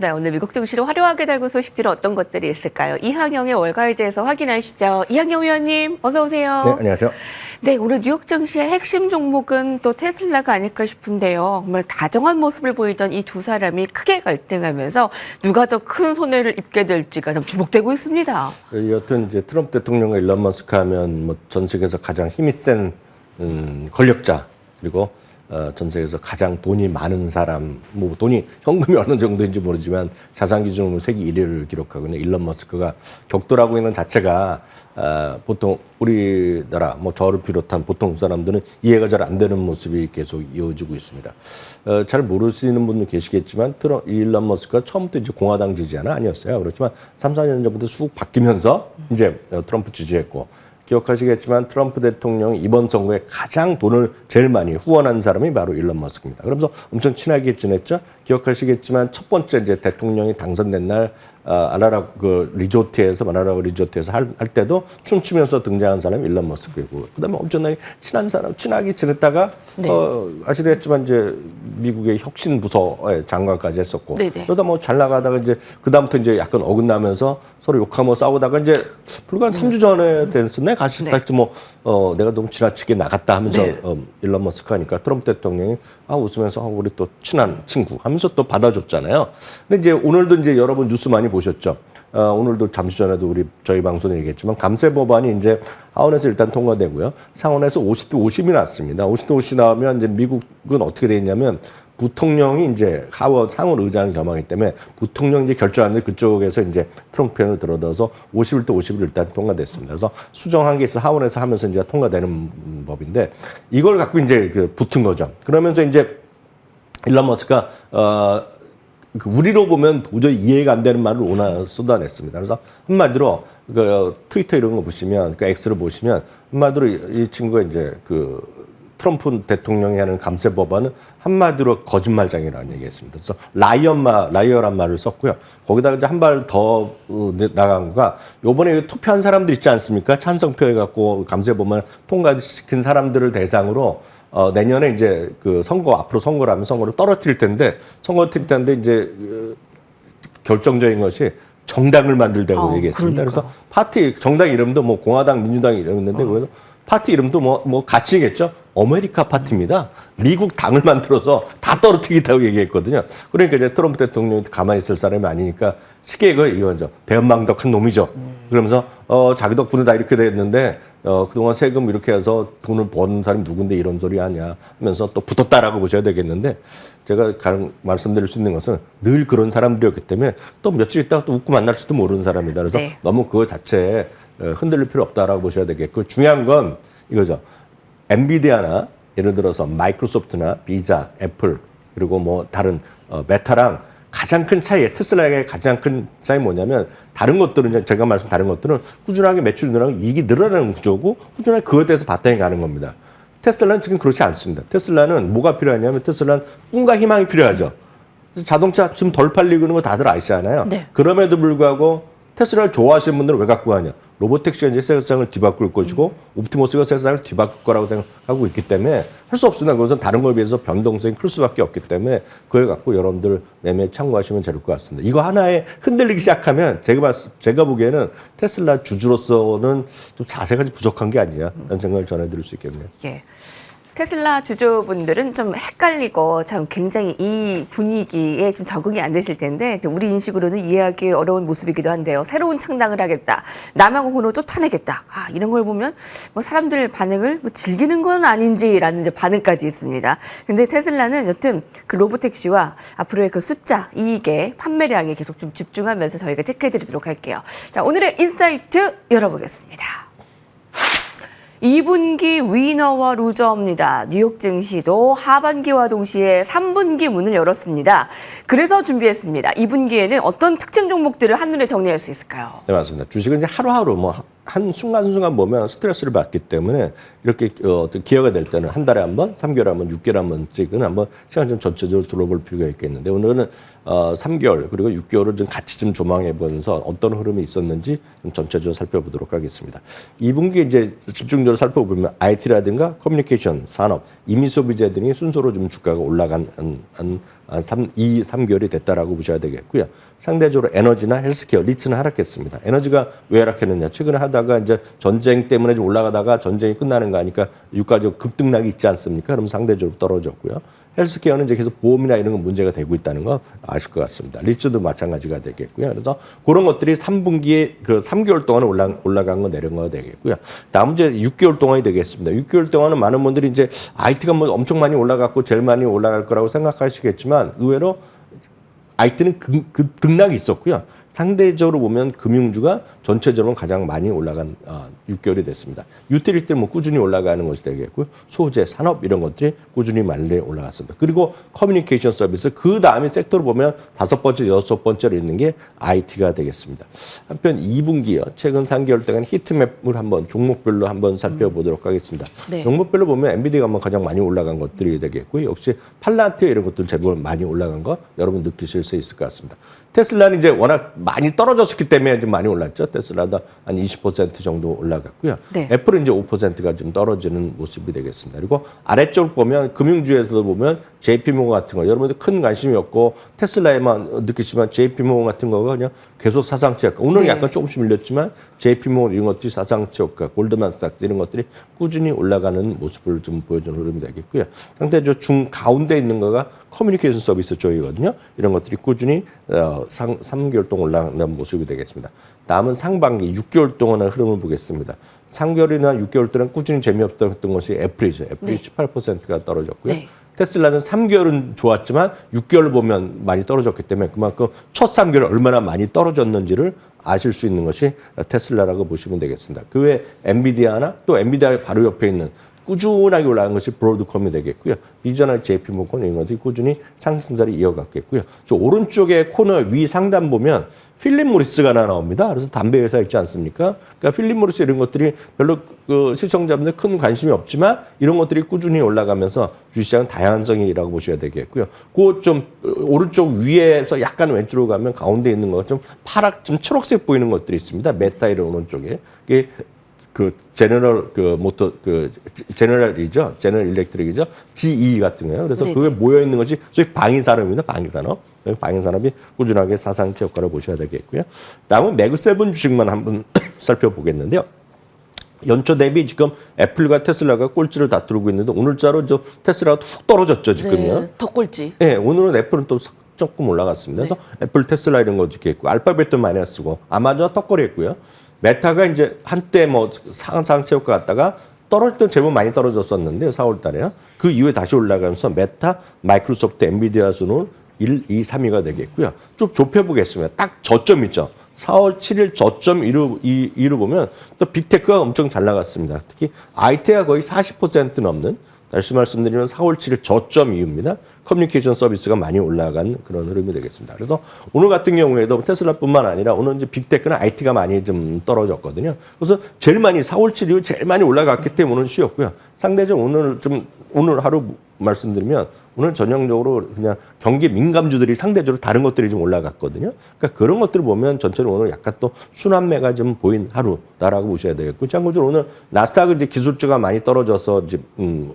네, 오늘 미국 증시를 화려하게 달군 소식들은 어떤 것들이 있을까요? 이항영의 월가에 대해서 확인하시죠. 이항영 위원님, 어서 오세요. 네, 안녕하세요. 네, 오늘 뉴욕 증시의 핵심 종목은 또 테슬라가 아닐까 싶은데요. 정말 다정한 모습을 보이던 이 두 사람이 크게 갈등하면서 누가 더 큰 손해를 입게 될지가 좀 주목되고 있습니다. 여튼 이제 트럼프 대통령과 일론 머스크 하면 뭐 전 세계에서 가장 힘이 센 권력자, 그리고 전 세계에서 가장 돈이 많은 사람, 뭐 돈이 현금이 어느 정도인지 모르지만 자산 기준으로 세계 1위를 기록하고 있는 일론 머스크가 격돌하고 있는 자체가 보통 우리나라, 뭐 저를 비롯한 보통 사람들은 이해가 잘 안 되는 모습이 계속 이어지고 있습니다. 잘 모르시는 분도 계시겠지만 일론 머스크가 처음부터 이제 공화당 지지자는 아니었어요. 그렇지만 3, 4년 전부터 쑥 바뀌면서 이제 트럼프 지지했고, 기억하시겠지만 트럼프 대통령이 이번 선거에 가장 돈을 제일 많이 후원한 사람이 바로 일론 머스크입니다. 그러면서 엄청 친하게 지냈죠. 기억하시겠지만 첫 번째 이제 대통령이 당선된 날 아라라그 리조트에서 할 때도 춤추면서 등장한 사람이 일론 머스크이고, 그다음에 엄청나게 친한 사람, 친하게 지냈다가 네. 아시겠지만 이제 미국의 혁신 부서의 장관까지 했었고, 네네. 그러다 뭐 잘 나가다가 이제 그다음부터 이제 약간 어긋나면서 서로 욕하며 싸우다가 이제 불과 한 3주 전에 됐었네. 같이 뭐 내가 너무 지나치게 나갔다 하면서 네. 일론 머스크 하니까 트럼프 대통령이 웃으면서 우리 또 친한 친구 하면서 또 받아줬잖아요. 근데 이제 오늘도 이제 여러분 뉴스 많이 보셨죠. 오늘도 잠시 전에도 저희 방송에 얘기했지만 감세 법안이 이제 하원에서 일단 통과되고요. 상원에서 50대 50이 났습니다. 50대 50이 나오면 이제 미국은 어떻게 돼 있냐면 부통령이 이제 상원 의장을 겸하기 때문에 부통령이 이제 결정하는데 그쪽에서 이제 트럼프 편을 들어서 51대 50이 일단 통과됐습니다. 그래서 수정한 게 있어 하원에서 하면서 이제 통과되는 법인데 이걸 갖고 이제 붙은 거죠. 그러면서 이제 일론 머스크가 우리로 보면 도저히 이해가 안 되는 말을 오나 쏟아냈습니다. 그래서 한마디로 트위터 이런 거 보시면, X를 보시면 한마디로 이 친구가 이제 트럼프 대통령이 하는 감세 법안은 한마디로 거짓말장이라는 얘기했습니다. 그래서 라이어란 말을 썼고요. 거기다가 이제 한 발 더 나간 거가 요번에 투표한 사람들 있지 않습니까? 찬성표 해갖고 감세 법안을 통과시킨 사람들을 대상으로 내년에 이제 앞으로 선거를 하면 선거를 떨어뜨릴 텐데 이제 결정적인 것이 정당을 만들자고 얘기했습니다. 그러니까. 그래서 파티, 정당 이름도 뭐 공화당, 민주당 이름인데 그래서 파티 이름도 뭐 같이겠죠. 아메리카 파티입니다. 미국 당을 만들어서 다 떨어뜨리겠다고 얘기했거든요. 그러니까 이제 트럼프 대통령이 가만히 있을 사람이 아니니까 쉽게 이거죠. 배은망덕한 놈이죠. 그러면서 자기 덕분에 다 이렇게 됐는데 그동안 세금 이렇게 해서 돈을 버는 사람이 누군데 이런 소리 하냐 하면서 또 붙었다라고 보셔야 되겠는데, 제가 말씀드릴 수 있는 것은 늘 그런 사람들이었기 때문에 또 며칠 있다가 또 웃고 만날 수도 모르는 사람이다. 그래서 네. 너무 그거 자체에 흔들릴 필요 없다라고 보셔야 되겠고, 중요한 건 이거죠. 엔비디아나 예를 들어서 마이크로소프트나 비자, 애플, 그리고 뭐 다른 메타랑 가장 큰 차이, 테슬라의 가장 큰 차이 뭐냐면, 다른 것들은 제가 말씀 다른 것들은 꾸준하게 매출이 늘어나고 이익이 늘어나는 구조고 꾸준하게 그거에 대해서 바탕이 가는 겁니다. 테슬라는 지금 그렇지 않습니다. 테슬라는 뭐가 필요하냐면 테슬라는 꿈과 희망이 필요하죠. 자동차 지금 덜 팔리고 있는 거 다들 아시잖아요. 네. 그럼에도 불구하고 테슬라를 좋아하시는 분들은 왜 갖고 가냐? 로보택시가 이제 세상을 뒤바꿀 것이고 옵티머스가 세상을 뒤바꿀 거라고 생각하고 있기 때문에 할 수 없습니다. 그것은 다른 거에 비해서 변동성이 클 수밖에 없기 때문에 그걸 갖고 여러분들 매매에 참고하시면 좋을 것 같습니다. 이거 하나에 흔들리기 시작하면 제가 보기에는 테슬라 주주로서는 좀 자세가 좀 부족한 게 아니냐 이런 생각을 전해드릴 수 있겠네요. 예. 테슬라 주주분들은 좀 헷갈리고 참 굉장히 이 분위기에 좀 적응이 안 되실 텐데, 우리 인식으로는 이해하기 어려운 모습이기도 한데요. 새로운 창당을 하겠다, 남하고 hun을 쫓아내겠다, 이런 걸 보면 뭐 사람들 반응을 뭐 즐기는 건 아닌지라는 이제 반응까지 있습니다. 근데 테슬라는 여튼 그 로보택시와 앞으로의 그 숫자, 이익에, 판매량에 계속 좀 집중하면서 저희가 체크해드리도록 할게요. 자, 오늘의 인사이트 열어보겠습니다. 2분기 위너와 루저입니다. 뉴욕 증시도 하반기와 동시에 3분기 문을 열었습니다. 그래서 준비했습니다. 2분기에는 어떤 특징 종목들을 한눈에 정리할 수 있을까요? 네, 맞습니다. 주식은 이제 하루하루 한 순간순간 보면 스트레스를 받기 때문에 이렇게 기회가 될 때는 한 달에 한 번, 3개월에 한 번, 6개월에 한 번씩은 한번 시간 좀 전체적으로 둘러볼 필요가 있겠는데, 오늘은 3개월 그리고 6개월을 좀 같이 좀 조망해 보면서 어떤 흐름이 있었는지 좀 전체적으로 살펴보도록 하겠습니다. 2분기 이제 집중적으로 살펴보면 IT라든가 커뮤니케이션, 산업, 임의소비재 등이 순서로 좀 주가가 올라간 3개월이 됐다라고 보셔야 되겠고요. 상대적으로 에너지나 헬스케어, 리츠는 하락했습니다. 에너지가 왜 하락했느냐? 최근에 하다가 이제 전쟁 때문에 좀 올라가다가 전쟁이 끝나는 거 아니까 유가적 급등락이 있지 않습니까? 그럼 상대적으로 떨어졌고요. 헬스케어는 이제 계속 보험이나 이런 건 문제가 되고 있다는 거 아실 것 같습니다. 리츠도 마찬가지가 되겠고요. 그래서 그런 것들이 3분기에 그 3개월 동안 올라간 거 내려간 거 되겠고요. 다음 이제 6개월 동안이 되겠습니다. 6개월 동안은 많은 분들이 이제 IT가 뭐 엄청 많이 올라갔고 제일 많이 올라갈 거라고 생각하시겠지만 의외로 IT는 등락이 있었고요. 상대적으로 보면 금융주가 전체적으로 가장 많이 올라간 6개월이 됐습니다. 유틸리티는 뭐 꾸준히 올라가는 것이 되겠고요. 소재, 산업 이런 것들이 꾸준히 많이 올라갔습니다. 그리고 커뮤니케이션 서비스 그 다음에 섹터로 보면 5번째, 6번째로 있는 게 IT가 되겠습니다. 한편 2분기요. 최근 3개월 동안 히트맵을 한번 종목별로 한번 살펴보도록 하겠습니다. 네. 종목별로 보면 엔비디아가 뭐 가장 많이 올라간 것들이 되겠고요. 역시 팔란티어 이런 것들 제법 많이 올라간 거 여러분 느끼실 수 있을 것 같습니다. 테슬라는 이제 워낙 많이 떨어졌기 때문에 좀 많이 올랐죠. 테슬라도 한 20% 정도 올라갔고요. 네. 애플은 이제 5%가 좀 떨어지는 모습이 되겠습니다. 그리고 아래쪽 보면 금융주에서도 보면 JP모건 같은 거 여러분들 큰 관심이 없고 테슬라에만 느끼시면 JP모건 같은 거가 그냥 계속 사상체 효과. 오늘은 네. 약간 조금씩 밀렸지만 JP모건 이런 것들이 사상체 효과, 골드만삭스 이런 것들이 꾸준히 올라가는 모습을 좀 보여주는 흐름이 되겠고요. 상대적으로 중 가운데 있는 거가 커뮤니케이션 서비스 쪽이거든요. 이런 것들이 꾸준히 3개월 동안 올라가는 모습이 되겠습니다. 다음은 상반기 6개월 동안의 흐름을 보겠습니다. 3개월이나 6개월 동안 꾸준히 재미없던 것이 애플이죠. 애플이 네. 18%가 떨어졌고요. 네. 테슬라는 3개월은 좋았지만 6개월 보면 많이 떨어졌기 때문에 그만큼 첫 3개월 얼마나 많이 떨어졌는지를 아실 수 있는 것이 테슬라라고 보시면 되겠습니다. 그 외에 엔비디아나 또 엔비디아 바로 옆에 있는 꾸준하게 올라간 것이 브로드컴이 되겠고요. 이전에 JP모건 이런 것들이 꾸준히 상승세를 이어갔겠고요. 저 오른쪽에 코너 위 상단 보면 필립 모리스가 하나 나옵니다. 그래서 담배 회사 있지 않습니까? 그러니까 필립 모리스 이런 것들이 별로 그 시청자분들 큰 관심이 없지만 이런 것들이 꾸준히 올라가면서 주시장은 다양성이라고 보셔야 되겠고요. 그 좀 오른쪽 위에서 약간 왼쪽으로 가면 가운데 있는 거 좀 파랗, 좀 초록색 보이는 것들이 있습니다. 메타 이런 오른쪽에. 그게 그 제너럴 그 모터 그 제너럴이죠. 제너럴 일렉트릭이죠. GE 같은 거예요. 그래서 네네. 그게 모여 있는 것이 소위 방위산업입니다. 방위산업. 방위산업이 꾸준하게 사상체 효과를 보셔야 되겠고요. 다음은 매그세븐 주식만 한번 살펴보겠는데요. 연초 대비 지금 애플과 테슬라가 꼴찌를 다투고 있는데 오늘자로 저 테슬라가 툭 떨어졌죠 지금요. 네, 덕골지. 네, 오늘은 애플은 또 조금 올라갔습니다. 그래서 애플, 테슬라 이런 것도 있고 알파벳도 마이너스고 아마존 턱걸이했고요. 메타가 이제 한때 뭐 상체 효과 갔다가 떨어질 때 제법 많이 떨어졌었는데요. 4월 달에요. 그 이후에 다시 올라가면서 메타, 마이크로소프트, 엔비디아 수는 1, 2, 3위가 되겠고요. 좀 좁혀보겠습니다. 딱 저점 있죠. 4월 7일 저점 2로 보면 또 빅테크가 엄청 잘 나갔습니다. 특히 IT가 거의 40% 넘는 다시 말씀드리면 4월 7일 저점 이후입니다. 커뮤니케이션 서비스가 많이 올라간 그런 흐름이 되겠습니다. 그래서 오늘 같은 경우에도 테슬라뿐만 아니라 오늘 이제 빅테크나 IT가 많이 좀 떨어졌거든요. 그래서 제일 많이 4월 7일 이후 제일 많이 올라갔기 때문에 오늘 쉬었고요. 상대적으로 오늘 하루 말씀드리면 오늘 전형적으로 그냥 경기 민감주들이 상대적으로 다른 것들이 좀 올라갔거든요. 그러니까 그런 것들을 보면 전체로 오늘 약간 또 순환매가 좀 보인 하루다라고 보셔야 되겠고, 참고로 오늘 나스닥은 이제 기술주가 많이 떨어져서 이제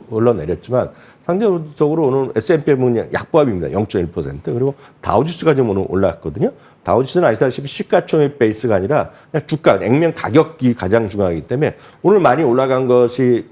흘러내렸지만 상대적으로 오늘 S&P 보면 약보합입니다. 0.1% 그리고 다우지수가 좀 오늘 올랐거든요. 다우지수는 아시다시피 시가총액 베이스가 아니라 그냥 주가, 액면 가격이 가장 중요하기 때문에 오늘 많이 올라간 것이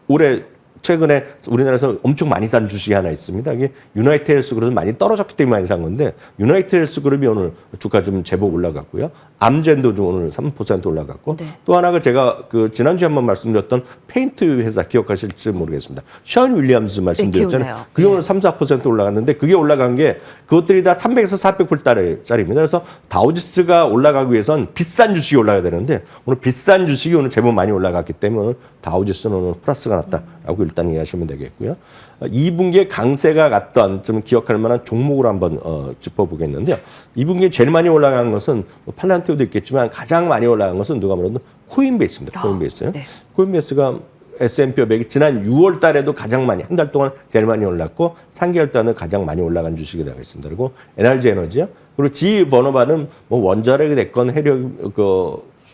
올해 최근에 우리나라에서 엄청 많이 산 주식이 하나 있습니다. 이게 유나이티드 헬스 그룹은 많이 떨어졌기 때문에 많이 산 건데 유나이티드 헬스 그룹이 오늘 주가 좀 제법 올라갔고요. 암젠도 좀 오늘 3% 올라갔고 네. 또 하나가 제가 그 지난주에 한번 말씀드렸던 페인트 회사 기억하실지 모르겠습니다. 션 윌리엄스 말씀드렸잖아요. 네, 그게 오늘 3, 4% 올라갔는데 그게 올라간 게 그것들이 다 300에서 400불짜리입니다. 그래서 다우지수가 올라가기 위해선 비싼 주식이 올라가야 되는데 오늘 비싼 주식이 오늘 제법 많이 올라갔기 때문에 다우지수는 오늘 플러스가 났다라고 일단 이해하시면 되겠고요. 2분기에 강세가 갔던 좀 기억할 만한 종목으로 한번 짚어보겠는데요. 2분기에 제일 많이 올라간 것은 팔란티오도 있겠지만 가장 많이 올라간 것은 누가 뭐래도 코인베이스입니다. 코인베이스. 네. 코인베이스가 S&P 500이 지난 6월 달에도 가장 많이 한 달 동안 제일 많이 올랐고 3개월 동안은 가장 많이 올라간 주식이 되어 있습니다. 그리고 NRG 에너지요. 그리고 GE 버너바는 뭐 원자력이 됐건 해력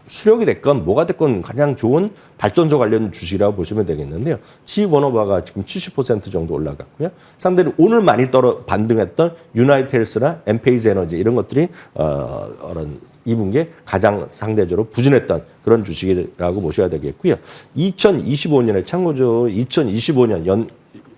수력이 됐건 뭐가 됐건 가장 좋은 발전소 관련 주식이라고 보시면 되겠는데요. G1호바가 지금 70% 정도 올라갔고요. 상대로 오늘 많이 반등했던 유나이트헬스나 엔페이즈 에너지 이런 것들이 2분기에 가장 상대적으로 부진했던 그런 주식이라고 보셔야 되겠고요. 2025년에 참고죠. 2025년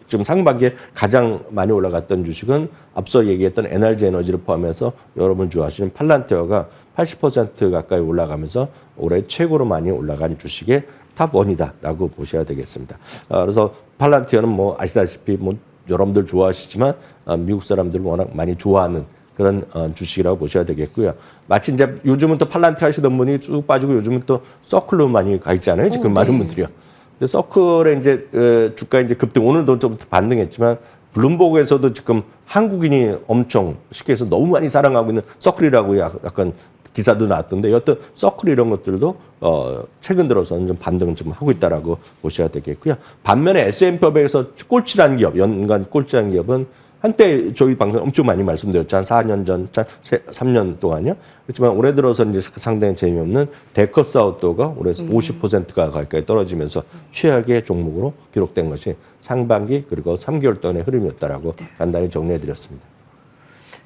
지금 상반기에 가장 많이 올라갔던 주식은 앞서 얘기했던 NRG 에너지를 포함해서 여러분 좋아하시는 팔란티어가 80% 가까이 올라가면서 올해 최고로 많이 올라간 주식의 탑1이다라고 보셔야 되겠습니다. 그래서 팔란티어는 뭐 아시다시피 뭐 여러분들 좋아하시지만 미국 사람들은 워낙 많이 좋아하는 그런 주식이라고 보셔야 되겠고요. 마치 이제 요즘은 또 팔란티어 하시던 분이 쭉 빠지고 요즘은 또 서클로 많이 가 있잖아요. 지금 많은 분들이요. 서클의 이제 주가 이제 급등 오늘도 좀 반등했지만 블룸버그에서도 지금 한국인이 엄청 쉽게 해서 너무 많이 사랑하고 있는 서클이라고 약간 기사도 나왔던데 여튼 서클 이런 것들도 최근 들어서는 좀 반등을 좀 하고 있다라고 보셔야 되겠고요. 반면에 S&P에서 꼴찌라는 기업, 연간 꼴찌라는 기업은 한때 저희 방송 엄청 많이 말씀드렸죠. 한 4년 전, 3년 동안요. 그렇지만 올해 들어서 이제 상당히 재미없는 데커스 아웃도어가 올해 50%가 가까이 떨어지면서 최악의 종목으로 기록된 것이 상반기 그리고 3개월 동안의 흐름이었다라고 간단히 정리해드렸습니다.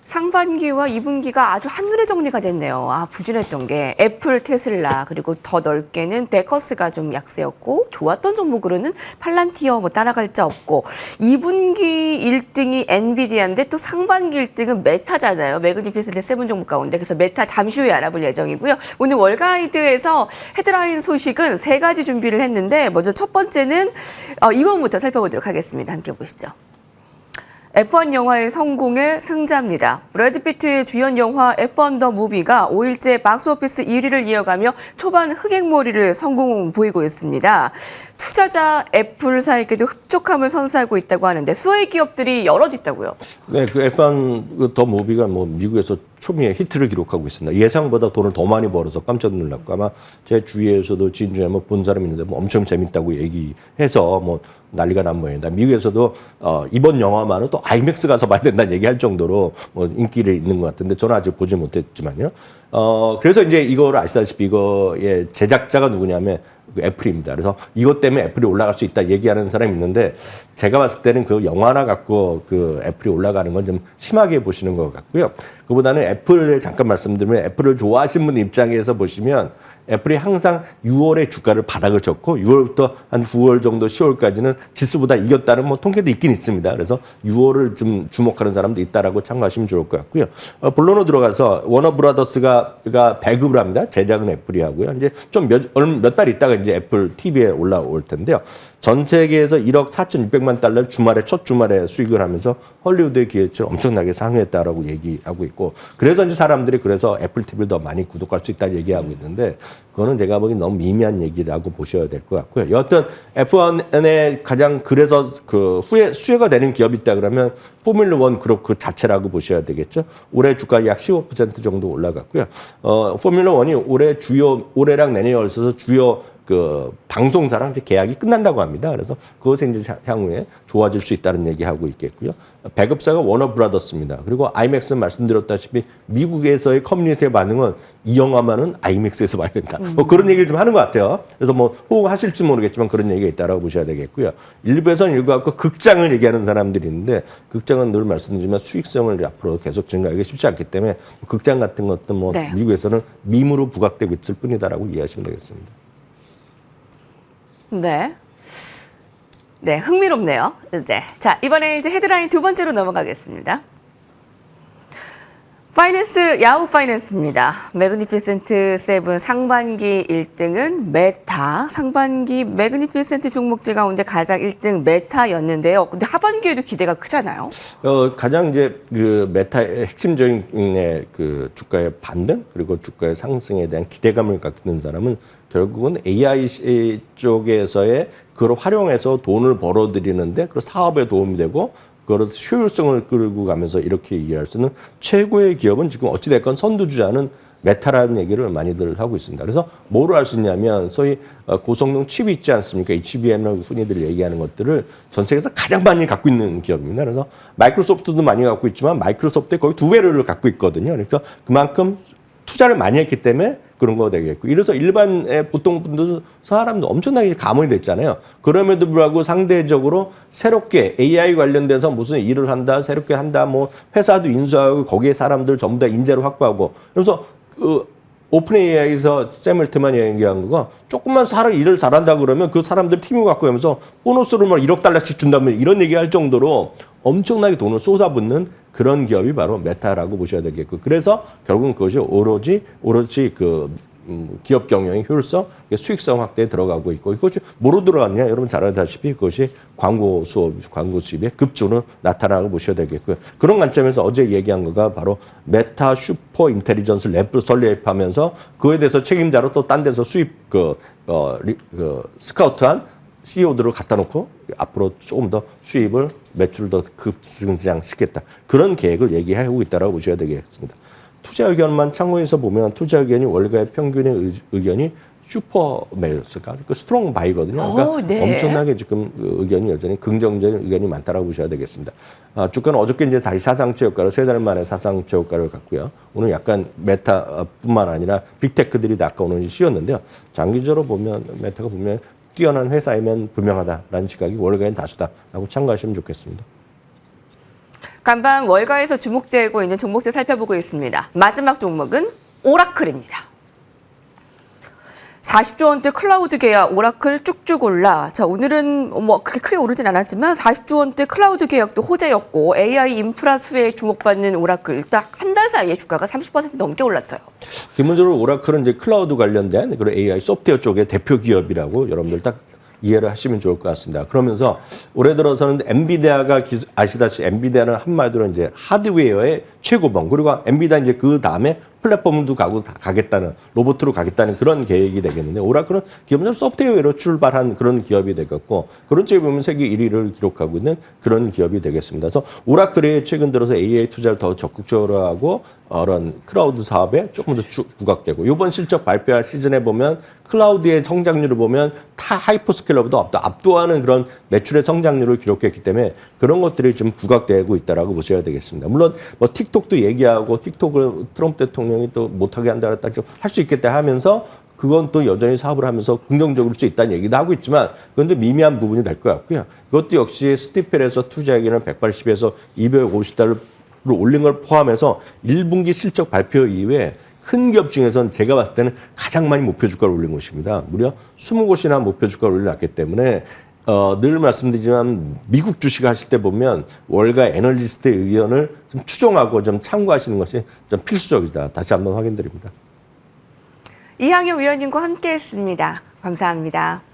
상반기와 2분기가 아주 한눈에 정리가 됐네요. 부진했던 게 애플, 테슬라 그리고 더 넓게는 데커스가 좀 약세였고 좋았던 종목으로는 팔란티어 뭐 따라갈 자 없고 2분기 1등이 엔비디아인데 또 상반기 1등은 메타잖아요. 매그니피센트 세븐 종목 가운데 그래서 메타 잠시 후에 알아볼 예정이고요. 오늘 월가이드에서 헤드라인 소식은 3가지 준비를 했는데 먼저 첫 번째는 이번부터 살펴보도록 하겠습니다. 함께 보시죠. F1 영화의 성공의 승자입니다. 브래드 피트의 주연 영화 F1 더 무비가 5일째 박스오피스 1위를 이어가며 초반 흑행몰이를 성공 보이고 있습니다. 투자자 애플사에게도 흡족함을 선사하고 있다고 하는데 수혜 기업들이 여럿 있다고요. 네, 그 F1 더 무비가 뭐 미국에서 초미의 히트를 기록하고 있습니다. 예상보다 돈을 더 많이 벌어서 깜짝 놀랐고 아마 제 주위에서도 진주에 뭐 본 사람이 있는데 뭐 엄청 재밌다고 얘기해서 뭐 난리가 난 모양이다. 미국에서도 이번 영화만은 또 아이맥스 가서 봐야 된다는 얘기할 정도로 뭐 인기를 있는 것 같은데 저는 아직 보지 못했지만요. 그래서 이제 이거를 아시다시피 이거의 제작자가 누구냐면 그 애플입니다. 그래서 이것 때문에 애플이 올라갈 수 있다 얘기하는 사람이 있는데 제가 봤을 때는 그 영화 하나 갖고 그 애플이 올라가는 건 좀 심하게 보시는 것 같고요. 그보다는 애플을 잠깐 말씀드리면 애플을 좋아하시는 분 입장에서 보시면 애플이 항상 6월에 주가를 바닥을 쳤고 6월부터 한 9월 정도 10월까지는 지수보다 이겼다는 뭐 통계도 있긴 있습니다. 그래서 6월을 좀 주목하는 사람도 있다라고 참고하시면 좋을 것 같고요. 본론으로 들어가서 워너브라더스가 배급을 합니다. 제작은 애플이 하고요. 이제 좀 몇 달 있다가 이제 애플 TV에 올라올 텐데요. 전 세계에서 1억 4,600만 달러를 첫 주말에 수익을 하면서 헐리우드의 기회치를 엄청나게 상회했다라고 얘기하고 있고 그래서 이제 사람들이 그래서 애플 TV를 더 많이 구독할 수 있다는 얘기하고 있는데 그거는 제가 보기엔 너무 미미한 얘기라고 보셔야 될 것 같고요. 여하튼 F1에 가장 그래서 그 수혜가 되는 기업이 있다 그러면 포뮬러 1 그룹 그 자체라고 보셔야 되겠죠. 올해 주가 약 15% 정도 올라갔고요. 포뮬러 1이 올해랑 내년에 걸쳐서 주요 그 방송사랑 이제 계약이 끝난다고 합니다. 그래서 그것에 이제 향후에 좋아질 수 있다는 얘기하고 있겠고요. 배급사가 워너브라더스입니다. 그리고 아이맥스는 말씀드렸다시피 미국에서의 커뮤니티의 반응은 이 영화만은 아이맥스에서 봐야 된다. 뭐 그런 얘기를 좀 하는 것 같아요. 그래서 뭐 호응하실지 모르겠지만 그런 얘기가 있다라고 보셔야 되겠고요. 일부에서는 일부하고 극장을 얘기하는 사람들이 있는데 극장은 늘 말씀드리지만 수익성을 앞으로 계속 증가하기 쉽지 않기 때문에 극장 같은 것도 뭐 네. 미국에서는 밈으로 부각되고 있을 뿐이다라고 이해하시면 되겠습니다. 네. 네, 흥미롭네요. 자, 이번에 이제 헤드라인 두 번째로 넘어가겠습니다. 야후 파이낸스입니다. 매그니피센트 세븐 상반기 1등은 메타, 상반기 매그니피센트 종목들 가운데 가장 1등 메타였는데요. 근데 하반기에도 기대가 크잖아요. 가장 이제 그 메타의 핵심적인 그 주가의 반등 그리고 주가의 상승에 대한 기대감을 갖는 사람은 결국은 AI 쪽에서의 그걸 활용해서 돈을 벌어들이는데 그 사업에 도움이 되고 그걸 효율성을 끌고 가면서 이렇게 이해할 수 있는 최고의 기업은 지금 어찌됐건 선두주자는 메타라는 얘기를 많이들 하고 있습니다. 그래서 뭐로 할 수 있냐면 소위 고성능 칩이 있지 않습니까? HBM이라고 흔히들 얘기하는 것들을 전 세계에서 가장 많이 갖고 있는 기업입니다. 그래서 마이크로소프트도 많이 갖고 있지만 마이크로소프트의 거의 2배를 갖고 있거든요. 그러니까 그만큼 투자를 많이 했기 때문에 그런 거 되겠고. 이래서 일반의 보통 분들 사람도 엄청나게 감원이 됐잖아요. 그럼에도 불구하고 상대적으로 새롭게 AI 관련돼서 무슨 일을 한다, 새롭게 한다, 뭐 회사도 인수하고 거기에 사람들 전부 다 인재를 확보하고. 그래서 오픈 AI에서 샘 얼트만이 얘기한 거가 조금만 일을 잘한다 그러면 그 사람들 팀을 갖고 하면서 보너스로 막 1억 달러씩 준다면 이런 얘기할 정도로 엄청나게 돈을 쏟아붓는 그런 기업이 바로 메타라고 보셔야 되겠고. 그래서 결국은 그것이 오로지 그 기업 경영의 효율성, 수익성 확대에 들어가고 있고, 이것이 뭐로 들어갔냐? 여러분 잘 알다시피 그것이 광고 수입의 급주로 나타나고 보셔야 되겠고요. 그런 관점에서 어제 얘기한 거가 바로 메타 슈퍼 인텔리전스 랩을 설립하면서 그에 대해서 책임자로 또 딴 데서 스카우트한 CEO들을 갖다 놓고 앞으로 조금 더 수입을 매출을 더 급성장시켰다. 그런 계획을 얘기하고 있다고 보셔야 되겠습니다. 투자 의견만 참고해서 보면 투자 의견이 월가의 평균의 의견이 슈퍼매였을까? 그 스트롱 바이거든요. 그러니까 네. 엄청나게 지금 의견이 여전히 긍정적인 의견이 많다라고 보셔야 되겠습니다. 주가는 어저께 이제 다시 사상체 효과를 3달 만에 사상체 효과를 갖고요. 오늘 약간 메타뿐만 아니라 빅테크들이 아까 오늘 쉬었는데요. 장기적으로 보면 메타가 보면 뛰어난 회사이면 분명하다라는 시각이 월가엔 다수다라고 참고하시면 좋겠습니다. 간밤 월가에서 주목되고 있는 종목들 살펴보고 있습니다. 마지막 종목은 오라클입니다. 40조 원대 클라우드 계약 오라클 쭉쭉 올라. 자, 오늘은 뭐 그렇게 크게 오르진 않았지만 40조 원대 클라우드 계약도 호재였고 AI 인프라 수혜에 주목받는 오라클 딱 한 달 사이에 주가가 30% 넘게 올랐어요. 기본적으로 오라클은 이제 클라우드 관련된 그런 AI 소프트웨어 쪽의 대표 기업이라고 여러분들 딱 이해를 하시면 좋을 것 같습니다. 그러면서 올해 들어서는 엔비디아가 아시다시피 엔비디아는 한마디로 이제 하드웨어의 최고봉, 그리고 엔비디아 이제 그 다음에 플랫폼도 가겠다는, 로봇으로 가겠다는 그런 계획이 되겠는데, 오라클은 기본적으로 소프트웨어로 출발한 그런 기업이 되겠고, 그런 쪽에 보면 세계 1위를 기록하고 있는 그런 기업이 되겠습니다. 그래서 오라클이 최근 들어서 AI 투자를 더 적극적으로 하고 그런 클라우드 사업에 조금 더 부각되고, 이번 실적 발표할 시즌에 보면 클라우드의 성장률을 보면 타 하이퍼스케일러보다 압도하는 그런 매출의 성장률을 기록했기 때문에 그런 것들이 좀 부각되고 있다라고 보셔야 되겠습니다. 물론 뭐 틱톡도 얘기하고 틱톡을 트럼프 대통령이 또 못하게 한다 딱 좀 할 수 있겠다 하면서 그건 또 여전히 사업을 하면서 긍정적일 수 있다는 얘기도 하고 있지만 그건 좀 미미한 부분이 될 것 같고요. 그것도 역시 스티펠에서 투자하기는 180에서 250달러를 올린 걸 포함해서 1분기 실적 발표 이후에 큰 기업 중에서는 제가 봤을 때는 가장 많이 목표 주가를 올린 곳입니다. 무려 20곳이나 목표 주가를 올려놨기 때문에 늘 말씀드리지만 미국 주식 하실 때 보면 월가 애널리스트의 의견을 좀 추종하고 좀 참고하시는 것이 좀 필수적이다. 다시 한번 확인드립니다. 이항영 위원님과 함께했습니다. 감사합니다.